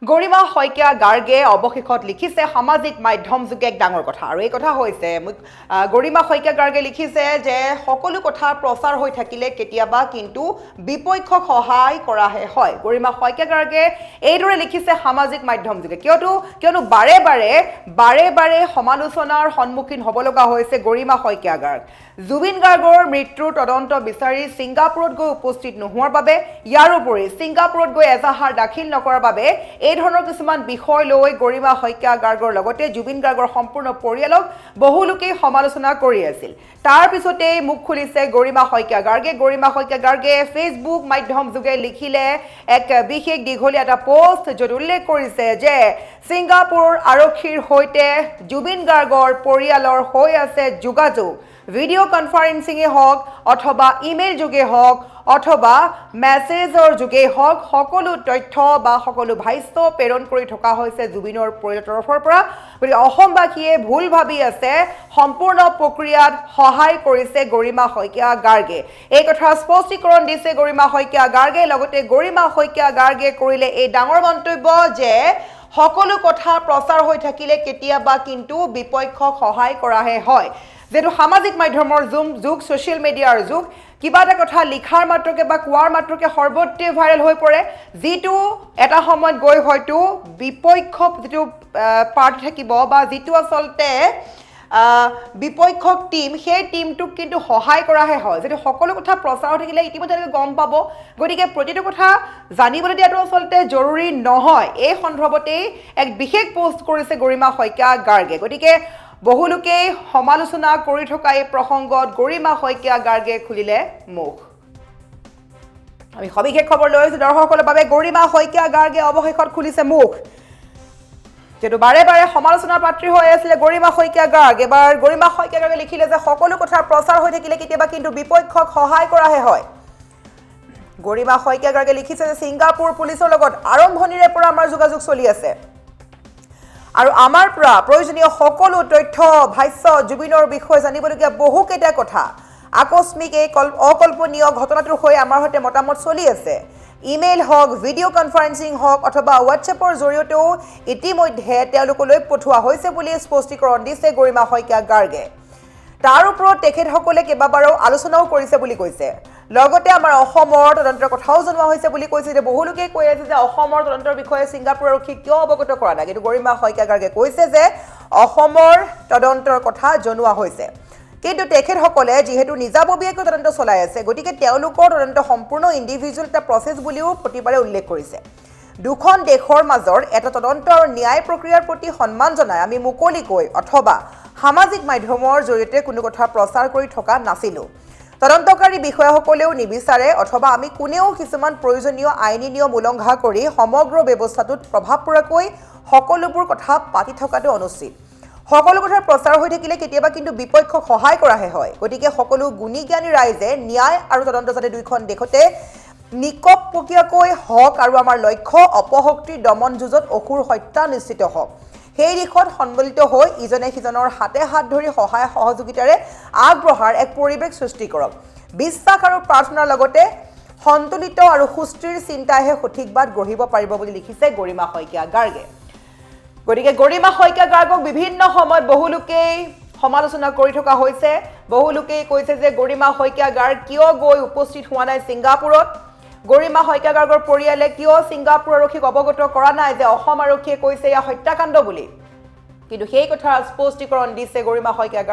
গৰিমা শইকীয়া গাৰ্গে অৱশেষত লিখিছে সামাজিক মাধ্যম যোগে এক ডাঙৰ কথা আৰু এই কথা হৈছে গৰিমা শইকীয়া গাৰ্গে লিখিছে যে সকলো কথা প্ৰচাৰ হৈ থাকিলে কেতিয়াবা কিন্তু বিপক্ষক সহায় কৰাহে হয় গৰিমা শইকীয়া গাৰ্গে এইদৰে লিখিছে সামাজিক মাধ্যম যোগে কিয়নো বাৰে বাৰে সমালোচনাৰ সন্মুখীন হ'ব লগা হৈছে গৰিমা শইকীয়া গাৰ্গ জুবিন গাৰ্গৰ মৃত্যুৰ তদন্ত বিচাৰি ছিংগাপুৰত গৈ উপস্থিত নোহোৱাৰ বাবে ইয়াৰোপৰি ছিংগাপুৰত গৈ এজাহাৰ দাখিল নকৰাৰ বাবে এই ধৰণৰ কিছুমান বিষয় লৈ গৰিমা শইকীয়া গাৰ্গৰ লগতে জুবিন গাৰ্গৰ সম্পূৰ্ণ পৰিয়ালক বহু লোকেই সমালোচনা কৰি আছিল তাৰ পিছতেই মুখ খুলিছে গৰিমা শইকীয়া গাৰ্গে ফেচবুক মাধ্যম যোগে লিখিলে এক বিশেষ দীঘলীয়া এটা পোষ্ট য'ত উল্লেখ কৰিছে যে ছিংগাপুৰ আৰক্ষীৰ সৈতে জুবিন গাৰ্গৰ পৰিয়ালৰ হৈ আছে যোগাযোগ ভিডিঅ' কনফাৰেন্সিঙে হওক অথবা ইমেইল যোগে হওক অথবা মেছেজৰ যোগে হওক সকলো তথ্য বা সকলো ভাষ্য প্ৰেৰণ কৰি থকা হৈছে জুবিনৰ পৰিয়ালৰ তৰফৰ পৰা গতিকে অসমবাসীয়ে ভুল ভাবি আছে সম্পূৰ্ণ প্ৰক্ৰিয়াত সহায় কৰিছে গৰিমা শইকীয়া গাৰ্গে এই কথা স্পষ্টীকৰণ দিছে গৰিমা শইকীয়া গাৰ্গে লগতে গৰিমা শইকীয়া গাৰ্গে কৰিলে এই ডাঙৰ মন্তব্য যে সকলো কথা প্ৰচাৰ হৈ থাকিলে কেতিয়াবা কিন্তু বিপক্ষক সহায় কৰাহে হয় যেটো সামাজিক মাধ্যমৰ যুগ সোশ্যাল মিডিয়াৰ যুগ কিবা এটা কথা লিখাৰ মাত্ৰকে বা কোৱাৰ মাত্ৰকে সৰ্বত্ৰে ভাইৰেল হৈ পৰে যিটো এটা সময়ত গৈ হয়তো বিপক্ষক যিটো পাৰ্টি থাকিব বা যিটো আচলতে বিপক্ষক টিম সেই টিমটোক কিন্তু সহায় কৰাহে হয় যেটো সকলো কথা প্ৰচাৰ হৈ থাকিলে ইতিমধ্যে গম পাব গতিকে প্ৰতিটো কথা জানিবলৈ দিয়াটো আচলতে জৰুৰী নহয় এই সন্দৰ্ভতেই এক বিশেষ পোষ্ট কৰিছে গৰিমা শইকীয়া গাৰ্গে গতিকে বহু লোকেই সমালোচনা কৰি থকা এই প্ৰসংগত গৰিমা শইকীয়া গাৰ্গে খুলিলে মুখ আমি সবিশেষ খবৰ লৈ আছো দৰ্শকসকলৰ বাবে গৰিমা শইকীয়া গাৰ্গে অৱশেষত খুলিছে মুখ যেটো বাৰে সমালোচনাৰ পাত্ৰী হৈ আছিল গৰিমা শইকীয়া গাৰ্গ এবাৰ গৰিমা শইকীয়া গাৰ্গে লিখিলে যে সকলো কথা প্ৰচাৰ হৈ থাকিলে কেতিয়াবা কিন্তু বিপক্ষক সহায় কৰাহে হয় গৰিমা শইকীয়া গাৰ্গে লিখিছে যে ছিংগাপুৰ পুলিচৰ লগত আৰম্ভণিৰে পৰা আমাৰ যোগাযোগ চলি আছে আৰু আমাৰ পৰা প্ৰয়োজনীয় সকলো তথ্য ভাষ্য জুবিনৰ বিষয়ে জানিবলগীয়া বহুকেইটা কথা আকস্মিক এই অকল্পনীয় ঘটনাটোৰ হৈ আমাৰ সৈতে মতামত চলি আছে ইমেইল হওক ভিডিঅ' কনফাৰেন্সিং হওক অথবা হোৱাটছএপৰ জৰিয়তেও ইতিমধ্যে তেওঁলোকলৈ পঠোৱা হৈছে বুলি স্পষ্টীকৰণ দিছে গৰিমা শইকীয়া গাৰ্গে তাৰ ওপৰত তেখেতসকলে কেইবাবাৰো আলোচনাও কৰিছে বুলি কৈছে লগতে আমাৰ অসমৰ তদন্তৰ কথাও জনোৱা হৈছে বুলি কৈছে যে বহু লোকে কৈ আছে যে অসমৰ তদন্তৰ বিষয়ে ছিংগাপুৰ আৰক্ষী কিয় অৱগত কৰা নাই কিন্তু গৰিমা শইকীয়া গাৰ্গে কৈছে যে অসমৰ তদন্তৰ কথা জনোৱা হৈছে কিন্তু তেখেতসকলে যিহেতু নিজাববীয়াকৈ তদন্ত চলাই আছে গতিকে তেওঁলোকৰ তদন্ত সম্পূৰ্ণ ইণ্ডিভিজুৱেল এটা প্ৰচেছ বুলিও প্ৰতিবাৰে উল্লেখ কৰিছে দুখন দেশৰ মাজৰ এটা তদন্ত আৰু ন্যায় প্ৰক্ৰিয়াৰ প্ৰতি সন্মান জনাই আমি মুকলিকৈ অথবা সামাজিক মাধ্যমৰ জৰিয়তে কোনো কথা প্ৰচাৰ কৰি থকা নাছিলোঁ তদন্তকাৰী বিষয়াসকলেও নিবিচাৰে অথবা আমি কোনেও কিছুমান প্ৰয়োজনীয় আইনী নিয়ম উলংঘা কৰি সমগ্ৰ ব্যৱস্থাটোত প্ৰভাৱ পৰাকৈ সকলোবোৰ কথা পাতি থকাটো অনুচিত সকলো কথা প্ৰচাৰ হৈ থাকিলে কেতিয়াবা কিন্তু বিপক্ষক সহায় কৰাহে হয় গতিকে সকলো গুণী জ্ঞানী ৰাইজে ন্যায় আৰু তদন্ত যাতে দুইখন দেশতে নিকপকীয়াকৈ হওক আৰু আমাৰ লক্ষ্য অপশক্তিৰ দমন যুঁজত অসুৰ হত্যা নিশ্চিত হওক সেই দিশত সন্মিলিত হৈ ইজনে সিজনৰ হাতে হাত ধৰি সহায় সহযোগিতাৰে আগবঢ়াৰ এক পৰিৱেশ সৃষ্টি কৰক বিশ্বাস আৰু প্ৰাৰ্থনাৰ লগতে সন্তুলিত আৰু সুস্থিৰ চিন্তাহে সঠিক বাট গঢ়িব পাৰিব বুলি লিখিছে গৰিমা শইকীয়া গাৰ্গে গতিকে গৰিমা শইকীয়া গাৰ্গক বিভিন্ন সময়ত বহু লোকেই সমালোচনা কৰি থকা হৈছে বহু লোকেই কৈছে যে গৰিমা শইকীয়া গাৰ্গ কিয় গৈ উপস্থিত হোৱা নাই ছিংগাপুৰত গৰিমা শইকীয়া গাৰ্গৰ পৰিয়ালে কিয় ছিংগাপুৰ আৰক্ষীক অৱগত কৰা নাই যে অসম আৰক্ষীয়ে কৈছে এয়া হত্যাকাণ্ড বুলি কিন্তু সেই কথাৰ স্পষ্টীকৰণ দিছে গৰিমা শইকীয়া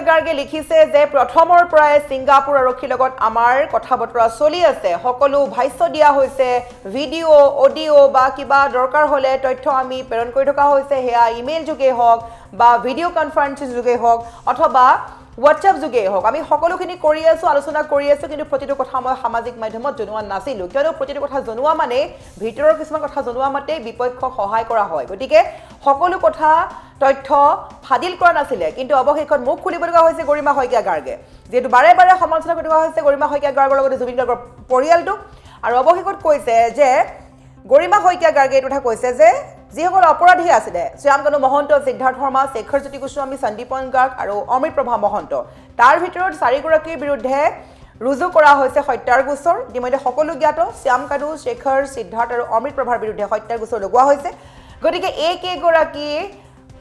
গাৰ্গে লিখিছে যে প্ৰথমৰ পৰাই ছিংগাপুৰ আৰক্ষীৰ লগত আমাৰ কথা বতৰা চলি আছে সকলো ভাষ্য দিয়া হৈছে ভিডিঅ' অডিঅ' বা কিবা দৰকাৰ হ'লে তথ্য আমি প্ৰেৰণ কৰি থকা হৈছে সেয়া ইমেইল যোগে হওক বা ভিডিঅ' কনফাৰেন্সিং যোগে হওক অথবা হোৱাটছএপ যোগে হওক আমি সকলোখিনি কৰি আছো আলোচনা কৰি আছো কিন্তু প্ৰতিটো কথা মই সামাজিক মাধ্যমত জনোৱা নাছিলো কিয়নো প্ৰতিটো কথা জনোৱা মানে ভিতৰৰ কিছুমান কথা জনোৱা মতে বিপক্ষক সহায় কৰা হয় গতিকে সকলো কথা তথ্য ফাদিল কৰা নাছিলে কিন্তু অৱশেষত মুখ খুলিব লগা হৈছে গৰিমা শইকীয়া গাৰ্গে যেহেতু বাৰে সমালোচনা কৰি থকা হৈছে গৰিমা শইকীয়া গাৰ্গৰ লগতে জুবিন গাৰ্গৰ পৰিয়ালটোক আৰু অৱশেষত কৈছে যে গৰিমা শইকীয়া গাৰ্গে এইটো কথা কৈছে যে যিসকল অপৰাধী আছিলে শ্যামকানু মহন্ত সিদ্ধাৰ্থ শৰ্মা শেখৰ জ্যোতি গোস্বামী সন্দীপন গাৰ্গ আৰু অমৃত প্ৰভা মহন্ত তাৰ ভিতৰত 4গৰাকীৰ বিৰুদ্ধে ৰুজু কৰা হৈছে হত্যাৰ গোচৰ ইতিমধ্যে সকলো জ্ঞাত শ্যাম কানু শেখৰ সিদ্ধাৰ্থ আৰু অমৃত প্ৰভাৰ বিৰুদ্ধে হত্যাৰ গোচৰ লগোৱা হৈছে গতিকে এই কেইগৰাকী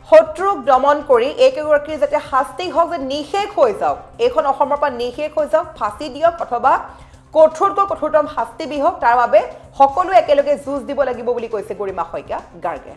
শত্ৰুক দমন কৰি এইকেইগৰাকীৰ যাতে শাস্তি হওক যে নিশেষ হৈ যাওক এইখন অসমৰ পৰা নিশেষ হৈ যাওক ফাঁচি দিয়ক অথবা কঠোৰকৈ কঠোৰতম শাস্তি বিহক তাৰ বাবে সকলো একেলগে যুঁজ দিব লাগিব বুলি কৈছে গৰিমা শইকীয়া গাৰ্গে